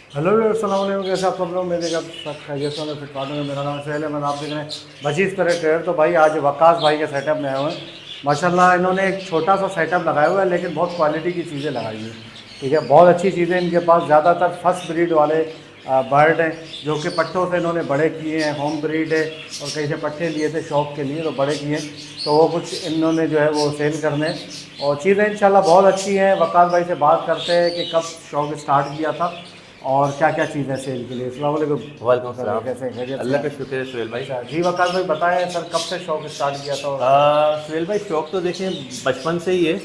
Hello अस्सलाम वालेकुम, कैसे आप सब लोग? मेरे जब सब खैरियत से फ्लिपकार्ट में। मेरा नाम सुहेल है, मैं आप देख रहे हैं बशीर पर ट्रेडर। तो भाई आज वकास भाई के सेटअप में आए हुए हैं। माशाल्लाह इन्होंने एक छोटा सा सेटअप लगाया हुआ है, लेकिन बहुत क्वालिटी की चीज़ें लगाई हुई हैं। ठीक है, बहुत अच्छी चीज़ें इनके पास। ज़्यादातर फर्स्ट ब्रीड वाले बर्ड हैं, जो कि पट्टों से इन्होंने बड़े किए हैं। होम ब्रीड है और कहीं से पट्टे लिए थे शौक के लिए, तो बड़े किए हैं। तो वो कुछ इन्होंने जो है वो सेल करने हैं। और चीज़ें इंशाल्लाह बहुत अच्छी हैं। वकास भाई से बात करते हैं कि कब शौक स्टार्ट किया था और क्या क्या चीज़ें सेल के लिए। अस्सलाम वालेकुम वालेकुम सर, सलाम। कैसे हैं? खैरियत से अल्लाह हैं? का शुक्र है सुहेल भाई। अच्छा जी, वकास भाई बताएं सर, कब से शौक स्टार्ट किया था? और सुहेल भाई शौक तो देखिए बचपन से ही है।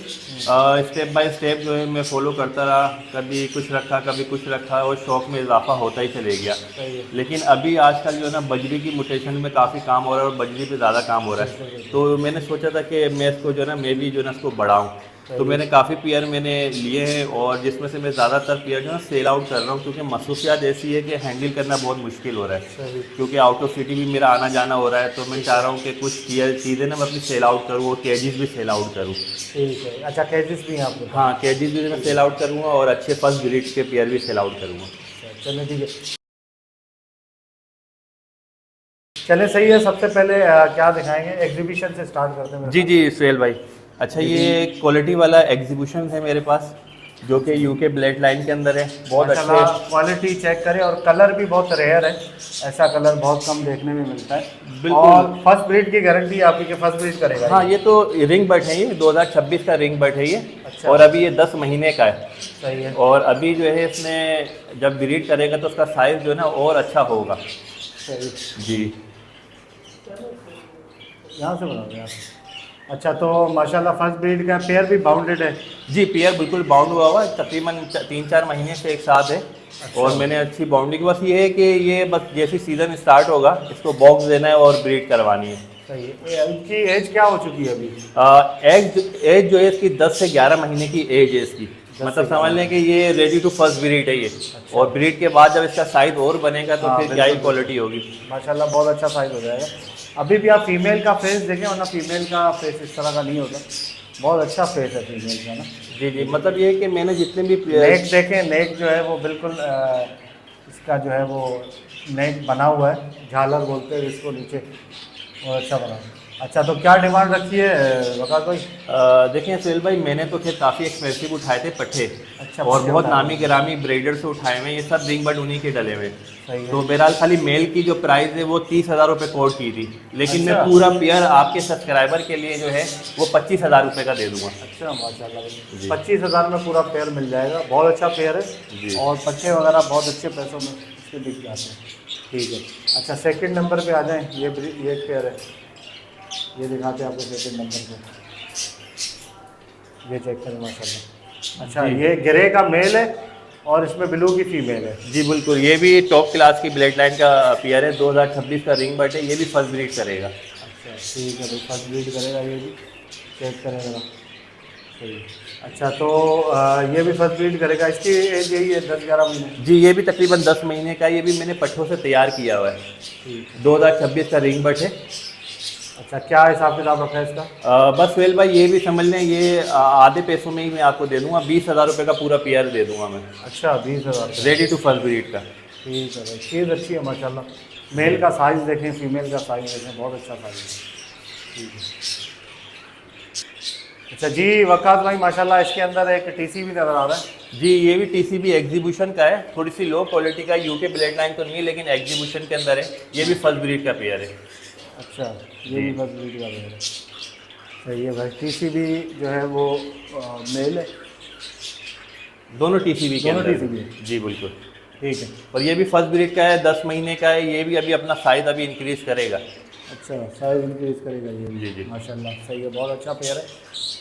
स्टेप बाय स्टेप जो है मैं फॉलो करता रहा, कभी कुछ रखा कभी कुछ रखा और शौक में इजाफा होता ही चले गया। सही है। लेकिन अभी आजकल जो है ना बजरी की म्यूटेशन में काफ़ी काम हो रहा है और बजरी पे ज़्यादा काम हो रहा बिल्कुल है। बिल्कुल। तो मैंने सोचा था कि मैं इसको जो है ना मैं भी जो है ना इसको बढ़ाऊँ। तो सही है। मैंने काफ़ी पेयर मैंने लिए हैं और जिसमें से मैं ज़्यादातर पेयर जो है ना सेल आउट कर रहा हूँ, क्योंकि मसरूफियात ऐसी है कि हैंडल करना बहुत मुश्किल हो रहा है। सही। क्योंकि आउट ऑफ सिटी भी मेरा आना जाना हो रहा है, तो मैं चाह रहा हूँ कि कुछ चीज़ें ना मैं अपनी सेल आउट करूँ और केजीज भी सेल आउट करूँ। ठीक है। अच्छा, कैसेस भी हैं आपके पास? हाँ, केजीज भी मैं सेल आउट करूँगा और अच्छे फर्स्ट ब्रीड के पेयर भी सेल आउट करूँगा। अच्छा, चलिए ठीक है। चलिए सही है। सबसे पहले क्या दिखाएंगे? एग्जीबिशन से स्टार्ट करते हैं मेरे जी पास। जी सुहेल भाई। अच्छा, ये भी ये क्वालिटी वाला एग्जीबिशन है मेरे पास, जो कि यूके ब्लड लाइन के अंदर है। बहुत अच्छे। माशाल्लाह क्वालिटी चेक करें, और कलर भी बहुत रेयर है। ऐसा कलर बहुत कम देखने में मिलता है। बिल्कुल। और फर्स्ट ब्रीड की गारंटी आपकी कि फर्स्ट ब्रीड करेगा हाँ, ये? ये तो रिंग बर्ड है, ये 2026 का रिंग बर्ड है ये। अच्छा। और अभी ये 10 महीने का है। सही है। और अभी जो है इसने जब ब्रीड करेगा तो उसका साइज़ जो है ना और अच्छा होगा। सही। जी यहाँ से बनाओगे आप? अच्छा, तो माशाल्लाह फर्स्ट ब्रीड का पेयर भी बाउंडेड है। जी, पेयर बिल्कुल बाउंड हुआ हुआ है, तकरीबन 3-4 महीने से एक साथ है। अच्छा। और मैंने अच्छी बाउंड्री की, बस ये है कि ये बस जैसे सीज़न स्टार्ट होगा इसको बॉक्स देना है और ब्रीड करवानी है। सही है। इनकी एज क्या हो चुकी है अभी? एज जो है इसकी 10 से 11 महीने की एज है इसकी। 10 मतलब से समझ 11। लें कि ये रेडी टू फर्स्ट ब्रीड है ये। अच्छा। और ब्रीड के बाद जब इसका साइज और बनेगा तो हाँ, फिर क्या ही बिल्कुल क्वालिटी बिल्कुल। होगी। माशाल्लाह बहुत अच्छा साइज हो जाएगा। अभी भी आप फीमेल का फेस देखें, वरना फीमेल का फेस इस तरह का नहीं होता। बहुत अच्छा फेस है फीमेल का ना। जी जी, मतलब ये है कि मैंने जितने भी नेक देखें, नेक जो है वो बिल्कुल इसका जो है वो नेक बना हुआ है, झालर बोलते हैं इसको नीचे। और अच्छा बना हुआ है। अच्छा, तो क्या डिमांड रखी है वकास भाई? देखिए सुहेल भाई, मैंने तो खैर काफ़ी एक्सपेंसिव उठाए थे पट्ठे। अच्छा, और पट्टे बहुत उठाए नामी हुए हैं। गिरामी ब्रीडर से उठाए हुए हैं, ये सब रिंग बर्ड उन्हीं के डले हुए हैं। सही है। तो बहरहाल खाली मेल की जो प्राइस है वो 30,000 रुपये कोट की थी। लेकिन मैं अच्छा। पूरा पेयर आपके सब्सक्राइबर के लिए जो है वो 25,000 रुपये का दे दूंगा। अच्छा, माशाल्लाह भाई, जी 25,000 में पूरा पेयर मिल जाएगा। बहुत अच्छा पेयर है। जी। और पट्टे वगैरह बहुत अच्छे पैसों में इसके बिक जाते हैं। ठीक है। अच्छा, सेकंड नंबर पे आ जाएं। ये एक पेयर है, ये दिखाते हैं आपको सेकंड नंबर पे। ये चेक करें माशाल्लाह। अच्छा, जी ये ग्रे का मेल है और इसमें ब्लू की फीमेल है। जी बिल्कुल, ये भी टॉप क्लास की ब्लड लाइन का पेयर है। 2026 का रिंग बर्ड है, ये भी फर्स्ट ब्रीड करेगा। अच्छा ठीक है भाई, फर्स्ट ब्रीड करेगा ये भी। चेक करें जरा। सही। अच्छा, तो ये भी फर्स्ट ब्रीड करेगा। इसकी एज यही है 10-11 महीने। जी, ये भी तकरीबन 10 महीने का है, ये भी मैंने पट्ठों से तैयार किया हुआ है। ठीक है। 2026 का रिंग बर्ड है। अच्छा, क्या हिसाब किताब रखा है इसका? बस सुहेल भाई, ये भी समझ लें ये आधे पैसों में ही मैं आपको दे दूंगा। 20,000 रुपये का पूरा पेयर दे दूंगा मैं, अच्छा, 20,000। रेडी टू फर्स्ट ब्रीड का। ठीक है भाई, चीज़ अच्छी है माशाल्लाह। मेल का साइज़ देखें, फीमेल का साइज़ देखें, बहुत अच्छा साइज़ है। ठीक है। अच्छा जी वकास भाई, माशाल्लाह इसके अंदर एक टीसी भी नज़र आ रहा है। जी, ये भी टीसीबी एग्जीबिशन का है, थोड़ी सी लो क्वालिटी का, यूके ब्लड लाइन तो नहीं है लेकिन एग्जीबिशन के अंदर है। ये भी फर्स्ट ब्रीड का पेयर है। अच्छा, ये जी भी फर्स्ट ब्रीड का है। सही है भाई। टीसी भी जो है वो मेल है। दोनों टीसीबी के दोनों अंदर TCB है। है। जी बिल्कुल। ठीक है। और ये भी फर्स्ट ब्रीड का है, 10 महीने का है। ये भी अभी अपना साइज अभी इंक्रीज करेगा। अच्छा, साइज इंक्रीज करेगा ये भी। जी जी। माशाल्लाह सही है, बहुत अच्छा पेयर है।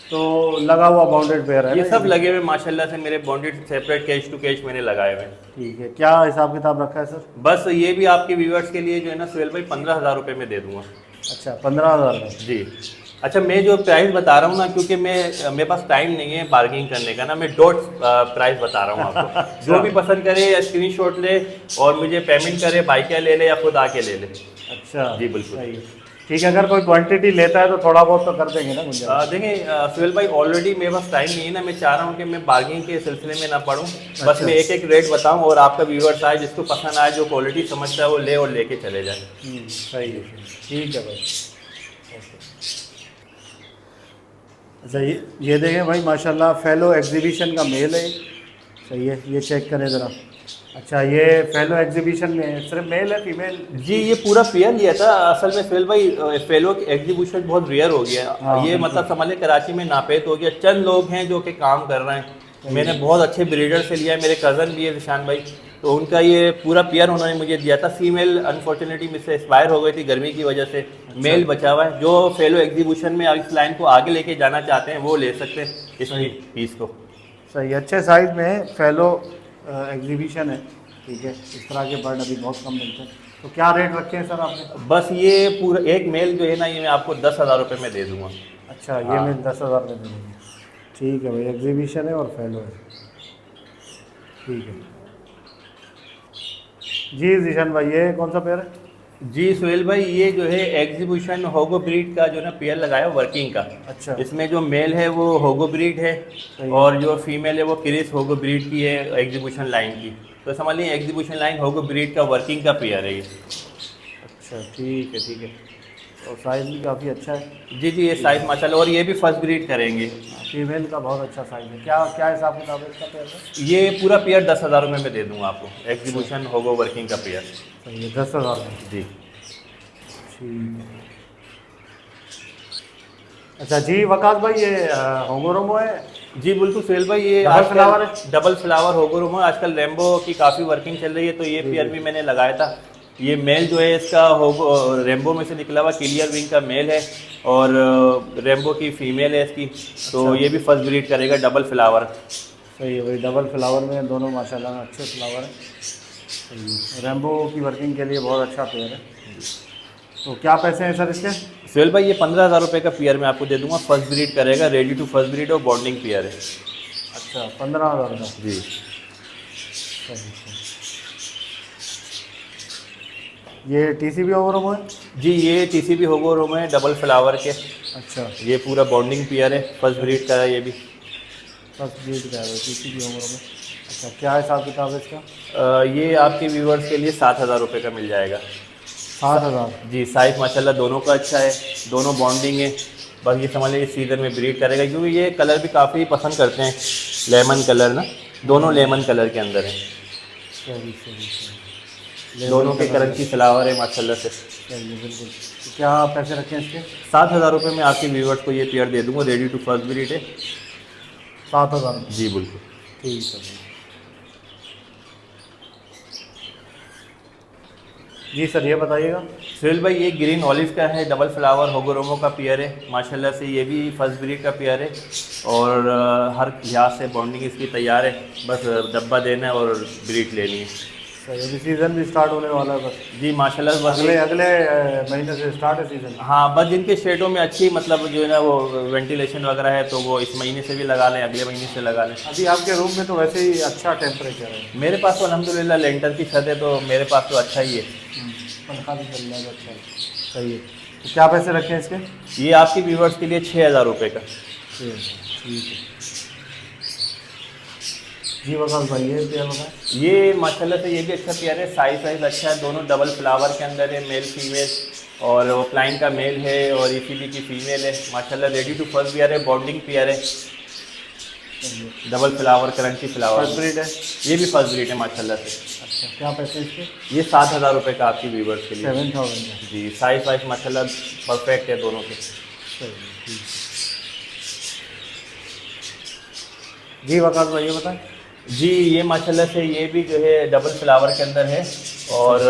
तो लगा हुआ बाउंडेड पेयर है ये ना सब भी? लगे हुए माशाल्लाह से, मेरे bonded separate cage to cage मैंने लगाए हुए हैं। ठीक है। क्या हिसाब किताब रखा है सर? बस ये भी आपके व्यूअर्स के लिए जो है ना सुहेल भाई 15,000 रुपये में दे दूंगा। अच्छा, 15,000 में। जी। अच्छा, मैं जो प्राइस बता रहा हूँ ना, क्योंकि मेरे पास टाइम नहीं है बार्गेनिंग करने का ना, मैं डॉट प्राइस बता रहा हूँ आपको। जो भी पसंद करे या स्क्रीनशॉट ले और मुझे पेमेंट करे, बाइक या ले ले या खुद आके ले ले। अच्छा। जी बिल्कुल। सही है। ठीक है, अगर कोई क्वांटिटी लेता है तो थोड़ा बहुत तो कर देंगे ना मुझे। देखिए सुहेल भाई, ऑलरेडी मेरे पास टाइम नहीं है ना, मैं चाह रहा हूँ कि मैं बार्गेनिंग के सिलसिले में ना पढ़ूँ। बस अच्छा। मैं एक एक रेट बताऊँ और आपका व्यूअर्स आए, जिसको पसंद आए, जो क्वालिटी समझता है वो ले और लेके चले जाए। सही है, ठीक है भाई। अच्छा, ये देखें भाई माशाल्लाह, फेलो एग्जीबिशन का मेल है। सही है, ये चेक करें ज़रा। अच्छा, ये फेलो एग्जीबिशन में सिर्फ मेल है, फीमेल? जी, ये पूरा पेयर लिया था असल में सुहेल भाई। फेलो की एग्जीबिशन बहुत रेयर हो गया। हाँ, ये बिल्कुल। मतलब समझ लें कराची में नापेद हो गया। चंद लोग हैं जो कि काम कर रहे हैं। मैंने बहुत अच्छे ब्रीडर से लिया है, मेरे कज़न भी है निशान भाई, तो उनका ये पूरा पेयर उन्होंने मुझे दिया था। फीमेल अनफॉर्चुनेटली मुझसे एक्सपायर हो गई थी गर्मी की वजह से। मेल बचा हुआ है। जो फेलो एग्जीबिशन में इस लाइन को आगे लेके जाना चाहते हैं वो ले सकते हैं इस पीस को। सही, अच्छे साइज़ में फेलो एग्जीबिशन है। ठीक है, इस तरह के बर्ड अभी बहुत कम मिलते हैं। तो क्या रेट रखे हैं सर आपने? बस ये पूरा एक मेल जो है ना, ये मैं आपको 10,000 रुपये में दे दूँगा। अच्छा, ये मैं 10,000 में दे देंगे। ठीक है भाई, एग्जीबिशन है और फेलो है। ठीक है जी जीशन भाई, ये कौन सा पेयर है? जी सुहेल भाई, ये जो है एग्जीबिशन होगो ब्रीड का जो ना पेयर लगाया वर्किंग का। अच्छा। इसमें जो मेल है वो होगो ब्रीड है सही। और जो फीमेल है वो क्रिस होगो ब्रीड की है एग्जीबिशन लाइन की। तो समझ लीजिए एग्जीबिशन लाइन होगो ब्रीड का वर्किंग का पेयर है ये। अच्छा, ठीक है, ठीक है। और साइज़ भी काफ़ी अच्छा है। जी जी, ये साइज़ माशाल्लाह, और ये भी फर्स्ट ब्रीड करेंगे। फीमेल का बहुत अच्छा साइज़ है। क्या क्या हिसाब किताब है इसका पेयर का? ये पूरा पेयर 10,000 रुपये में दे दूँगा आपको, एग्जीबिशन होगो वर्किंग का पेयर। सही है, 10,000 में। जी ठीक है। अच्छा जी वकास भाई, ये होंगोरोमो है? जी बिल्कुल सुहेल भाई, ये डबल फ्लावर है? डबल फ्लावर होगो आजकल रेम्बो की काफ़ी वर्किंग चल रही है, तो ये पेयर भी मैंने लगाया था। ये मेल जो है इसका होगो रेम्बो में से निकला हुआ क्लियर विंग का मेल है और रेम्बो की फीमेल है इसकी। तो अच्छा। ये भी फर्स्ट ब्रीड करेगा, डबल फ्लावर। सही है भाई, डबल फ्लावर में दोनों माशाल्लाह अच्छे फ्लावर हैं। रैम्बो की वर्किंग के लिए बहुत अच्छा पेयर है। तो क्या पैसे हैं सर इसके? सुहेल भाई, ये 15,000 रुपये का पेयर मैं आपको दे दूंगा, फर्स्ट ब्रीड करेगा, रेडी टू फर्स्ट ब्रीड और बॉन्डिंग पेयर है। अच्छा, 15,000 का। जी सही, सही। ये TCB ओवरोमो है? जी, ये TCB होगो रोम है डबल फ्लावर के। अच्छा, ये पूरा बॉन्डिंग पेयर है, फर्स्ट ब्रीड का है ये भी। फर्स्ट ब्रीड का है TCB ओवरोमो। अच्छा, क्या हिसाब किताब है इसका? ये आपके व्यूवर्स के लिए 7,000 रुपये का मिल जाएगा। 7,000? जी, साइज़ माशाल्लाह दोनों का अच्छा है, दोनों बॉन्डिंग है। बस ये समझ लीजिए सीज़न में ब्रीड करेगा, क्योंकि ये कलर भी काफ़ी पसंद करते हैं, लेमन कलर ना, दोनों लेमन कलर के अंदर हैं। सही, सही, सही। दोनों के करंची फ्लावर है माशाल्लाह से। सही है, बिल्कुल। तो क्या पैसे रखें इसके? 7,000 रुपये में आपके व्यूवर्स को ये पेयर दे दूँगा, रेडी टू फर्स्ट ब्रीड है। 7,000? जी बिल्कुल। ठीक है भाई। जी सर, ये बताइएगा। सुहेल भाई, ये ग्रीन ऑलिव का है, डबल फ्लावर होगोरोमो का पेयर है माशाल्लाह से, ये भी फर्स्ट ब्रीड का पेयर है और हर लिहाज से बॉन्डिंग इसकी तैयार है। बस डब्बा देना है और ब्रीड लेनी है। सही, अभी सीज़न भी स्टार्ट होने वाला है बस। जी माशाल्लाह, बस अगले अगले महीने से स्टार्ट है सीज़न। हाँ, बस जिनके शेडों में अच्छी मतलब जो है ना वो वेंटिलेशन वगैरह है, तो वो इस महीने से भी लगा लें, अगले महीने से लगा लें। अभी आपके रूम में तो वैसे ही अच्छा टेम्परेचर है। मेरे पास तो अल्हम्दुलिल्लाह लेंटर की छत है, तो मेरे पास तो अच्छा ही है। पंखा भी चल रहा है, अच्छा है। सही है। तो क्या पैसे रखें इसके? ये आपके व्यूवर्स के लिए 6,000 रुपये का। ठीक है जी वकास भाई, ये क्या बताएं? ये माशाल्लाह से ये भी अच्छा पेयर है, साइज अच्छा है, दोनों डबल फ्लावर के अंदर है, मेल फीमेल, और वो प्लाइन का मेल है और ECB की फीमेल है माशाल्लाह, रेडी टू फर्स्ट पेयर है, बॉन्डिंग पेयर है, double flower करंची flower. First breed है? ये भी फर्स्ट ब्रीड है माशाल्लाह से। अच्छा, क्या पैसे इसके? ये 7,000 रुपये का आपकी व्यूवर्स के लिए। 7,000 का। जी, साइज वाइज माशाल्लाह परफेक्ट है दोनों के। सही है, ठीक है। जी वकास भाई, ये बताएं। जी, ये माशाल्लाह से ये भी जो है डबल फ्लावर के अंदर है और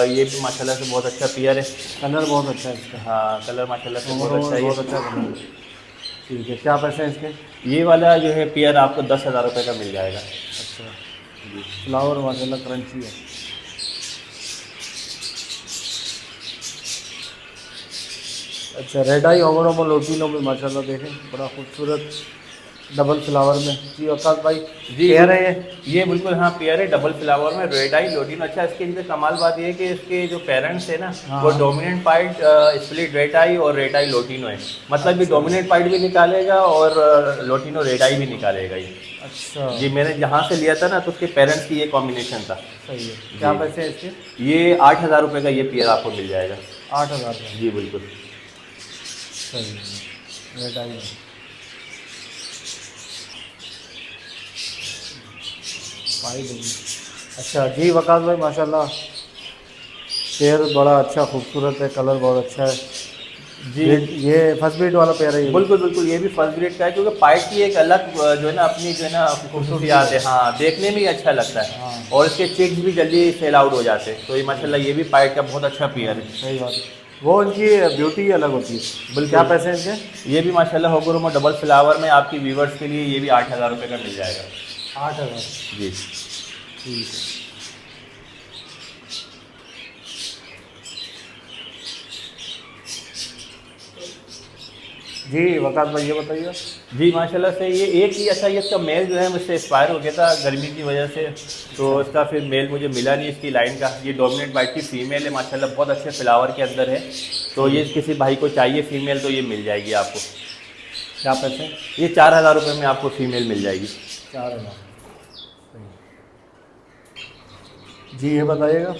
ये भी माशाल्लाह से बहुत अच्छा पेयर है। कलर बहुत अच्छा है इसका। हाँ, कलर माशाल्लाह से बहुत अच्छा बहुत है। अच्छा कलर है। ठीक है, क्या पैसे हैं इसके? ये वाला जो है पेयर आपको 10,000 रुपये का मिल जाएगा। अच्छा, फ्लावर माशाल्लाह क्रंची है। अच्छा, रेड आई ओवरोमो लोटिनो भी माशाल्लाह देखें, बड़ा खूबसूरत डबल फ्लावर में। जी वकास भाई जी पेयर है ये बिल्कुल हाँ पेयर है डबल फ्लावर में रेड आई लोटिनो। अच्छा इसके अंदर कमाल बात ये है कि इसके जो पेरेंट्स है ना हाँ। वो डोमिनेंट पार्ट स्प्लिट रेड आई और रेड आई लोटिनो है। मतलब ये अच्छा। डोमिनेंट पार्ट भी निकालेगा और लोटिनो रेड आई भी निकालेगा ये। अच्छा जी मैंने जहाँ से लिया था ना तो उसके पेरेंट्स की ये कॉम्बिनेशन था। सही है। क्या जी। पैसे हैं इसके? ये 8,000 रुपये का ये पेयर आपको मिल जाएगा। 8,000 का। जी बिल्कुल। सही है। रेड आई है। अच्छा जी वकास भाई माशाल्लाह पेयर बड़ा अच्छा खूबसूरत है, कलर बहुत अच्छा है जी ये फर्स्ट बीट वाला पेयर है ये। बिल्कुल बिल्कुल ये भी फर्स्ट ग्रेड का है क्योंकि पाइप की एक अलग जो है ना अपनी जो है ना खूबसूरतियात है। हाँ देखने में ही अच्छा लगता है। हाँ। और इसके चिक्स भी जल्दी सेल आउट हो जाते हैं। तो ये माशाल्लाह ये भी पाइप का बहुत अच्छा पेयर है। सही बात है, वो उनकी ब्यूटी अलग होती है। बिल्कुल। क्या पैसे हैं इनके? ये भी माशाल्लाह होगुरुमा डबल फ्लावर में आपकी व्यूवर्स के लिए ये भी 8,000 रुपये का मिल जाएगा। 8,000। जी ठीक है। जी वकास भाई ये बताइए। जी माशाल्लाह से ये एक ही अच्छा ये इसका मेल जो है मुझसे एक्सपायर हो गया था गर्मी की वजह से। तो इसका फिर मेल मुझे मिला नहीं इसकी लाइन का। ये डोमिनेट वाइट की फ़ीमेल है माशाल्लाह बहुत अच्छे फ्लावर के अंदर है। तो ये किसी भाई को चाहिए फ़ीमेल तो ये मिल जाएगी आपको। क्या पैसे हैं? ये 4,000 रुपये में आपको फ़ीमेल मिल जाएगी। 4,000। जी ये बताइएगा।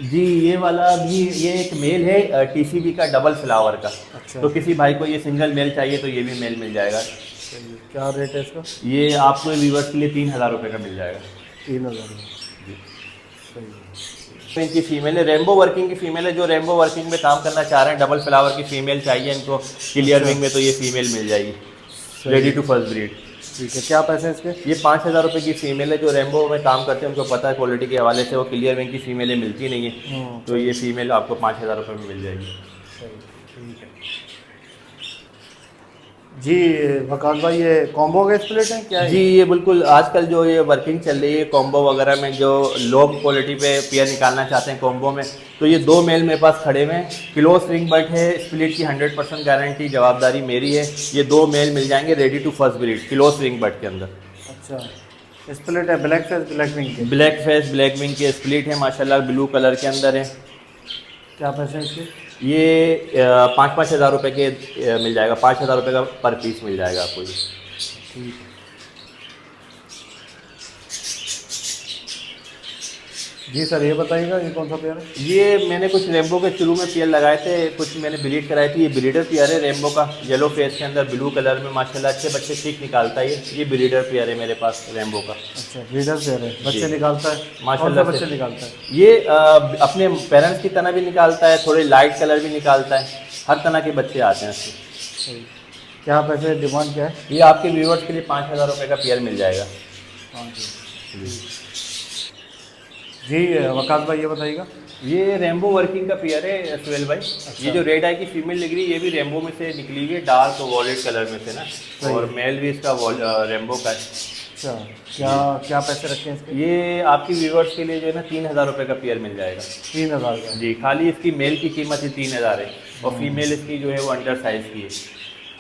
जी ये वाला भी ये एक मेल है टीसीबी का डबल फ्लावर का। अच्छा। तो किसी भाई को ये सिंगल मेल चाहिए तो ये भी मेल मिल जाएगा। सही है। क्या रेट है इसका? ये आपको व्यूवर्स के लिए 3,000 रुपये का मिल जाएगा। 3,000। जी सही है। इनकी फीमेल है रेनबो वर्किंग की फीमेल है जो रेनबो वर्किंग में काम करना चाह रहे हैं। डबल फ्लावर की फीमेल चाहिए इनको क्लियर विंग में तो ये फीमेल मिल जाएगी रेडी टू फर्स्ट ब्रीड। ठीक है। क्या पैसे हैं इसके? ये 5,000 रुपये की फीमेल है जो रेनबो में काम करते हैं उनको पता है क्वालिटी के हवाले से वो क्लियर विंग की फीमेलें मिलती नहीं है। तो ये फीमेल आपको 5,000 रुपये में मिल जाएगी। सही। ठीक है। जी वकास भाई ये कॉम्बो के स्प्लिट हैं क्या है? जी ये बिल्कुल आजकल जो ये वर्किंग चल रही है कॉम्बो वगैरह में जो लोग क्वालिटी पे पेयर निकालना चाहते हैं कॉम्बो में तो ये 2 मेल मेरे पास खड़े हुए हैं। क्लोज रिंग बट है स्प्लिट की 100% गारंटी जवाबदारी मेरी है। ये 2 मेल मिल जाएंगे ready to first breed close ring बट के अंदर। अच्छा स्प्लिट है ब्लैक फेस ब्लैक विंग के? ब्लैक फेस ब्लैक विंग के स्प्लिट है माशाल्लाह ब्लू कलर के अंदर है। क्या पैसे हैं इसके? ये 5-5 हज़ार रुपये के मिल जाएगा। 5,000 रुपये का पर पीस मिल जाएगा आपको ये। ठीक है। जी सर ये बताइएगा ये कौन सा पेयर है? ये मैंने कुछ रेम्बो के शुरू में पेयर लगाए थे कुछ मैंने ब्रीड कराई थी। ये ब्रीडर पेयर है रेम्बो का येलो फेस के अंदर ब्लू कलर में माशाल्लाह अच्छे बच्चे ठीक निकालता है। ये ब्रीडर पेयर है मेरे पास रेम्बो का। अच्छा ब्रीडर पेयर है बच्चे जी। निकालता है माशाल्लाह कौन से से। बच्चे निकालता है? ये अपने पेरेंट्स की तरह भी निकालता है थोड़े लाइट कलर भी निकालता है हर तरह के बच्चे आते हैं इससे। सही। क्या पैसे डिमांड क्या है? ये आपके व्यूवर्स के लिए 5,000 रुपये का पेयर मिल जाएगा। जी वकास भाई ये बताइएगा। ये रेम्बो वर्किंग का पेयर है सुहेल भाई। ये जो रेड आई की फीमेल निकली ये भी रेम्बो में से निकली हुई है डार्क वॉलेट कलर में से ना। और मेल भी इसका रेम्बो का है। अच्छा क्या क्या पैसे रखे हैं इसके? ये आपकी व्यूवर्स के लिए जो है ना 3,000 रुपये का पेयर मिल जाएगा। 3,000 का? जी खाली इसकी मेल की कीमत ही 3,000 है और फीमेल इसकी जो है वो अंडर साइज़ की है।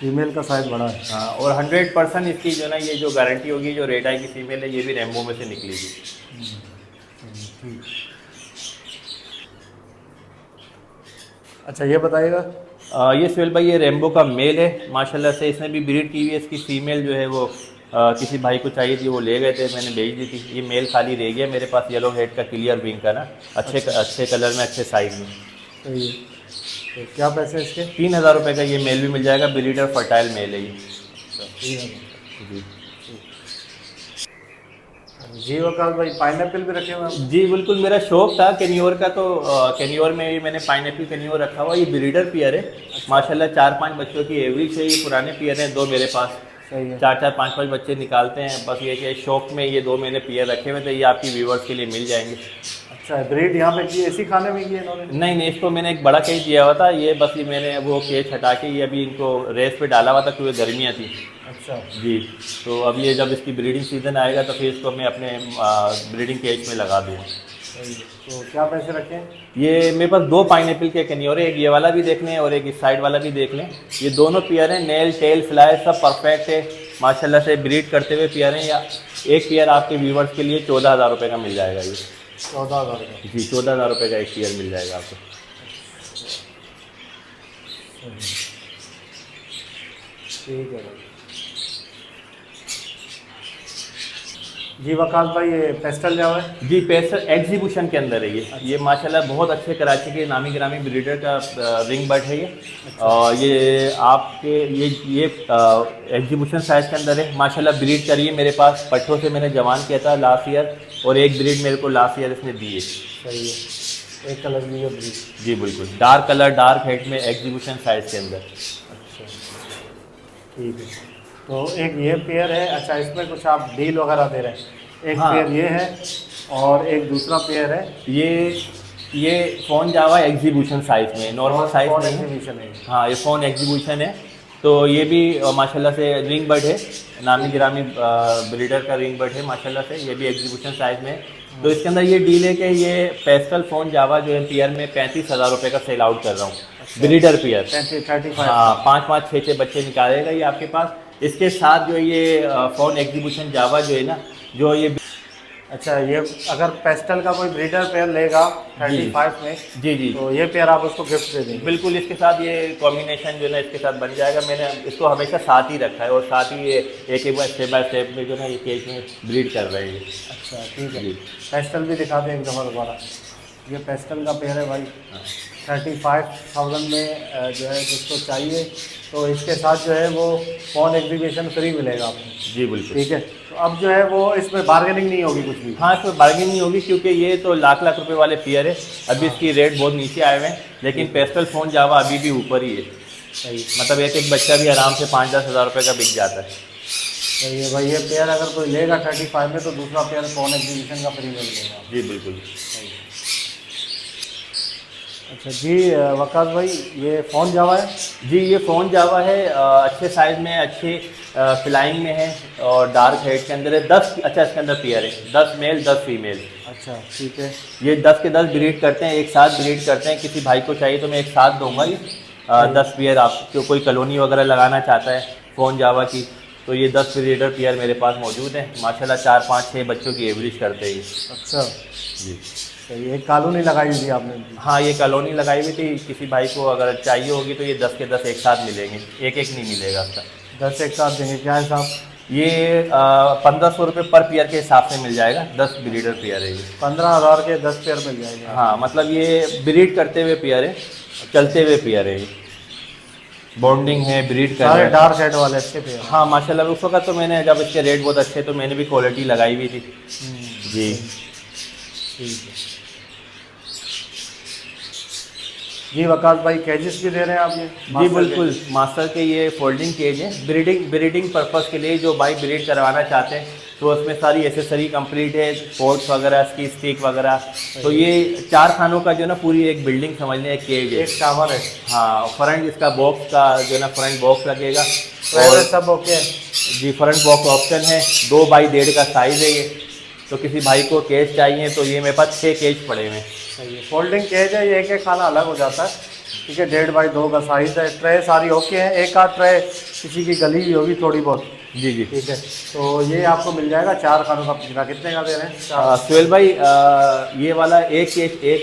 फीमेल का साइज बड़ा है। हाँ और 100% इसकी जो ना ये जो गारंटी होगी जो रेड आई की फीमेल है ये भी रेम्बो में से निकलेगी। अच्छा ये बताइएगा। ये सुहेल भाई ये रेम्बो का मेल है माशाल्लाह से इसने भी ब्रीड की हुई है। इसकी फीमेल जो है वो किसी भाई को चाहिए थी वो ले गए थे मैंने भेज दी थी। ये मेल खाली रह गया मेरे पास येलो हेड का क्लियर विंग का ना अच्छे कलर में अच्छे साइज में। सही है। तो क्या पैसे हैं इसके? 3,000 रुपये का ये मेल भी मिल जाएगा ब्रीडर फर्टाइल मेल है ये। 3,000। जी जी वकास भाई पाइनएप्पल भी रखे हुए हैं? जी बिल्कुल मेरा शौक था कैनियोर का तो कैनियोर में भी मैंने पाइनएप्पल कैनियोर रखा हुआ। ये ब्रीडर पेयर है माशाल्लाह 4-5 बच्चों की एवरेज है। ये पुराने पेयर हैं 2 मेरे पास। सही है। 4-4 5-5 बच्चे निकालते हैं बस ये कि शौक में ये 2 मैंने पेयर रखे हुए थे। ये आपकी व्यूवर्स के लिए मिल जाएंगे। अच्छा ब्रीड यहाँ पे की इसी खाने में की है इन्होंने? नहीं इसको मैंने एक बड़ा केज दिया हुआ था। ये बस ये मैंने वो केज हटा के ये अभी इनको रेस पे डाला हुआ था क्योंकि गर्मियाँ थी। अच्छा जी तो अब ये जब इसकी ब्रीडिंग सीज़न आएगा तो फिर इसको मैं अपने ब्रीडिंग केज में लगा दूँगा। सही है। तो क्या पैसे रखे हैं? ये मेरे पास 2 पाइनएप्पल के कैनियोर है। एक ये वाला भी देख लें और एक इस साइड वाला भी देख लें। ये दोनों पेयर हैं नेल टेल फ्लाई सब परफेक्ट है। माशाल्लाह से ब्रीड करते हुए पेयर हैं। या एक पेयर आपके व्यूवर्स के लिए 14,000 रुपये का मिल जाएगा ये। 14,000 का। जी 14,000 रुपये का एक पेयर मिल जाएगा आपको। ठीक है भाई। जी वकास भाई, ये पेस्टल जावा है? जी पेस्टल एग्जीबिशन के अंदर है ये माशाल्लाह बहुत अच्छे कराची के नामी गिरामी ब्रीडर का रिंग बर्ड है ये। और ये आपके ये एग्जीबिशन साइज के अंदर है माशाल्लाह। ब्रीड करी है मेरे पास, पट्ठों से मैंने जवान किया था लास्ट ईयर, और एक ब्रीड मेरे को लास्ट ईयर इसने दी है। सही है, एक कलर भी है ब्रीड। जी बिल्कुल, डार्क कलर डार्क हेड में एग्जीबिशन साइज के अंदर। अच्छा ठीक है। तो एक ये पेयर है। अच्छा, इसमें कुछ आप डील वगैरह दे रहे हैं? एक हाँ। पेयर ये है और एक दूसरा पेयर है ये फ़ोन जावा एग्जीबिशन साइज में, नॉर्मल साइज कौन नहीं है। एग्जीबिशन है? हाँ ये फ़ोन एग्जीबिशन है। तो ये भी माशाल्लाह से रिंग बर्ड है, नामी गिरामी ब्रीडर का रिंग बर्ड है माशाल्लाह से। ये भी एग्जीबिशन साइज में। तो इसके अंदर ये डील है कि ये पेस्टल फ़ोन जावा जो है पेयर में 35,000 रुपये का सेल आउट कर रहा हूँ। Breeder pair 35। हाँ 5-5 6-6 बच्चे निकालेगा ये आपके पास। इसके साथ जो ये फ़ोन एग्जीबिशन जावा जो है ना, जो ये अच्छा, ये अगर पेस्टल का कोई ब्रीडर पेयर लेगा 35 में, जी तो ये पेयर आप उसको गिफ्ट दे देंगे? बिल्कुल, इसके साथ ये कॉम्बिनेशन जो है ना इसके साथ बन जाएगा। मैंने इसको हमेशा साथ ही रखा है, और साथ ही ये एक बार स्टेप बाय स्टेप में जो है ये केज में ब्रीड कर रहे हैं। अच्छा ठीक है। पेस्टल भी दिखा दें एक दफ़ा दोबारा। ये पेस्टल का पेयर है भाई। 35,000 में जो है जिसको चाहिए, तो इसके साथ जो है वो फ़ोन एग्जीबिशन फ्री मिलेगा आपको। जी बिल्कुल। ठीक है। तो अब जो है वो इसमें बार्गेनिंग नहीं होगी कुछ भी? हाँ इसमें बार्गेनिंग नहीं होगी, क्योंकि ये तो लाख रुपए वाले पेयर है। अभी इसकी रेट बहुत नीचे आए हुए हैं, लेकिन पेस्टल फ़ोन जावा अभी भी ऊपर ही है। सही। मतलब एक बच्चा भी आराम से 5-10 हज़ार रुपये का बिक जाता है। सही है भाई। ये पेयर अगर कोई लेगा 35 में, तो दूसरा पेयर फ़ोन एग्जीबिशन का फ्री में मिलेगा। जी बिल्कुल। अच्छा जी वकास भाई, ये फ़ोन जावा है? जी ये फ़ोन जावा है, अच्छे साइज़ में, अच्छे फ्लाइंग में है, और डार्क हेड के अंदर है। 10 अच्छा इसके अंदर पेयर है, 10 मेल 10 फीमेल। अच्छा ठीक है। ये 10 के 10 ब्रीड करते हैं, एक साथ ब्रीड करते हैं। किसी भाई को चाहिए तो मैं एक साथ दूंगा ये 10 पेयर। आपको कोई कॉलोनी वगैरह लगाना चाहता है फ़ोन जावा की, तो ये 10 ब्रीडर पेयर मेरे पास मौजूद हैं माशाल्लाह। 4-5-6 बच्चों की एवरेज करते हैं ये। अच्छा जी सही। एक कॉलोनी लगाई हुई थी आपने? हाँ ये कॉलोनी लगाई हुई थी। किसी भाई को अगर चाहिए होगी तो ये 10 के 10 एक साथ मिलेंगे, एक नहीं मिलेगा आपका। 10 एक साथ देंगे? क्या हिसाब? ये 1,500 रुपये पर पेयर के हिसाब से मिल जाएगा। 10 ब्रीडर पेयर है ये। 15,000 के 10 पेयर मिल जाएंगे? हाँ मतलब ये ब्रीड करते हुए पेयर है, चलते हुए पेयर है ये। बॉन्डिंग है, ब्रीड कर सारे रहे हैं। डार्क हेड वाले अच्छे पेयर? हाँ माशाल्लाह। उस वक्त तो मैंने जब इसके रेट बहुत अच्छे, तो मैंने भी क्वालिटी लगाई हुई थी। जी ठीक है जी। वकास भाई, केजेस भी दे रहे हैं आप ये? जी बिल्कुल, मास्टर के ये फोल्डिंग केज है। ब्रीडिंग पर्पस के लिए जो भाई ब्रीड करवाना चाहते हैं, तो उसमें सारी एसेसरी कंप्लीट है, पोर्ट्स वगैरह, इसकी स्टिक वगैरह। तो ये 4 खानों का जो ना पूरी एक बिल्डिंग समझ लें, एक केज है, एक शावर है। हाँ फ्रंट इसका बॉक्स का जो ना फ्रंट बॉक्स लगेगा, और सब ओके? जी फ्रंट बॉक्स ऑप्शन है। 2 बाई 1.5 का साइज़ है ये। तो किसी भाई को केज चाहिए तो ये मेरे पास 6 केज पड़े हुए हैं। सही है। फोल्डिंग केज है, ये एक खाना अलग हो जाता है। ठीक है, 1.5 बाई 2 का साइज़ है। ट्रे सारी ओके है, एक आध ट्रे किसी की गली हुई होगी थोड़ी बहुत। जी जी ठीक है। तो ये आपको मिल जाएगा 4 खानों का पिंजरा। कितने का दे रहे हैं? सुहेल भाई ये वाला एक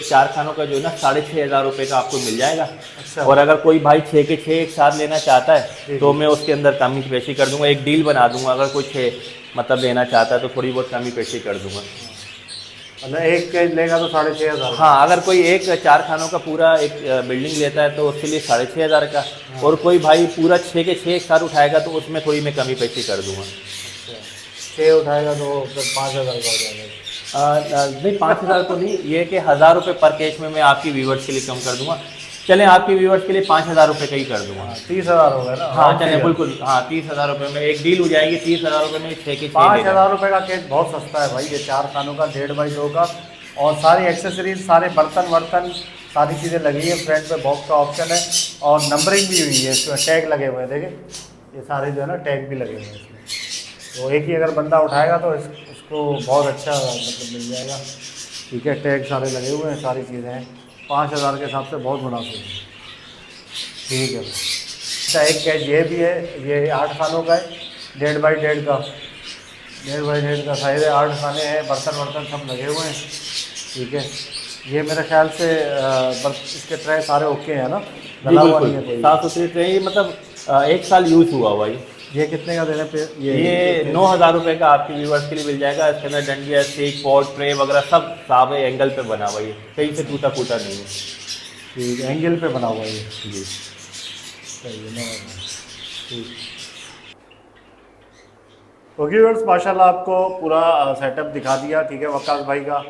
4 खानों का जो है ना 6,500 रुपये का आपको मिल जाएगा। अच्छा। और अगर कोई भाई 6 के 6 एक साथ लेना चाहता है तो मैं उसके अंदर कमी पेशी कर दूंगा, एक डील बना दूंगा। अगर कोई 6 मतलब लेना चाहता है तो थोड़ी बहुत कमी पेशी कर दूंगा। मतलब एक केज लेगा तो 6,500? हाँ अगर कोई एक 4 खानों का पूरा एक बिल्डिंग लेता है तो उसके लिए 6,500 का। और कोई भाई पूरा 6 के 6 एक साथ उठाएगा तो उसमें थोड़ी मैं कमी पेशी कर दूंगा। 6 उठाएगा तो फिर 5,000 का हो जाएगा? नहीं 5,000 तो नहीं, ये कि 1,000 रुपये पर केज में मैं आपकी व्यूवर्स के लिए कम कर दूंगा। चलें आपके व्यूवर्स के लिए 5,000 रुपये का ही कर दूंगा। 30,000 हो गया ना? हाँ चलें बिल्कुल। हाँ 30,000 रुपये में एक डील हो जाएगी। 30,000 रुपये में 6 के 6 5,000 रुपये का केज बहुत सस्ता है भाई। ये 4 खानों का 1.5 बाई 2 का, और सारी एक्सेसरीज, सारे बर्तन सारी चीज़ें लगी है। फ्रंट पे बॉक्स का ऑप्शन है, और नंबरिंग भी हुई है, इसमें टैग लगे हुए हैं। देखें ये सारे जो है ना टैग भी लगे हुए हैं इसमें। तो एक ही अगर बंदा उठाएगा तो इसको बहुत अच्छा मतलब मिल जाएगा। ठीक है, टैग सारे लगे हुए हैं, सारी चीज़ें हैं। 5,000 के हिसाब से बहुत मुनासिब है। ठीक है। अच्छा एक कैच ये भी है, ये 8 खानों का है। 1.5 का 1.5 का साइज है। 8 खाने हैं, बर्तन वर्तन सब लगे हुए हैं। ठीक है, ये मेरे ख्याल से इसके ट्रे सारे ओके हैं ना, जी गला हुआ नहीं है बिल्कुल कोई। साफ़ सुथरी ट्रे, ये मतलब 1 साल यूज़ हुआ हुआ ये कितने का देने पे? ये 9,000 रुपये का आपके व्यूवर्स के लिए मिल जाएगा। इसके अंदर डंडिया, स्टिक, पॉट, ट्रे वगैरह सब साफ है, एंगल पे बना हुआ है, कहीं से टूटा फूटा नहीं है। ठीक है, एंगल पे बना हुआ है ये। जी सही है, 9,000। ठीक। तो व्यूअर्स माशाल्लाह आपको पूरा सेटअप दिखा दिया। ठीक है, वकास भाई का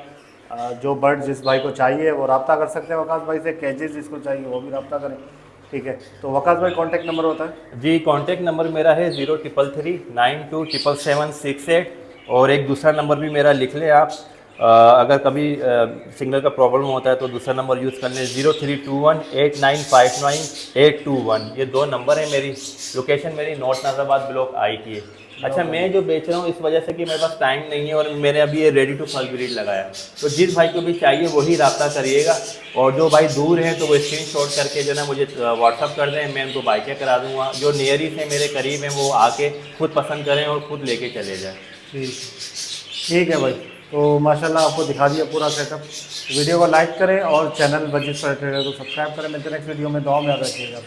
जो बर्ड जिस भाई को चाहिए वो रब्ता कर सकते हैं वकास भाई से। केजेस जिसको चाहिए वो भी रब्ता करें। ठीक है, तो वकास भाई कॉन्टैक्ट नंबर होता है? जी, कॉन्टैक्ट नंबर मेरा है 0333927768, और एक दूसरा नंबर भी मेरा लिख लें आप। अगर कभी सिग्नल का प्रॉब्लम होता है तो दूसरा नंबर यूज़ कर लें, 03218959 821। ये 2 नंबर है मेरी। लोकेशन मेरी नॉर्थ नाज़ाबाद ब्लॉक आई की है। अच्छा, मैं जो बेच रहा हूँ इस वजह से कि मेरे पास टाइम नहीं है, और मैंने अभी ये रेडी टू फल ब्रीड लगाया, तो जिस भाई को भी चाहिए वही रब्ता करिएगा। और जो भाई दूर हैं तो वो स्क्रीनशॉट करके जो ना मुझे व्हाट्सअप कर दें, मैं उनको बाइकें करा दूँगा। जो नियरी से मेरे करीब हैं वो आके खुद पसंद करें और खुद लेके चले जाएँ। ठीक है भाई, तो माशाल्लाह आपको दिखा दिया पूरा सेटअप। वीडियो को लाइक करें और चैनल वजीज़ पर ट्रेडर को सब्सक्राइब करें। मिलते हैं नेक्स्ट वीडियो में। दुआ में याद रखिएगा।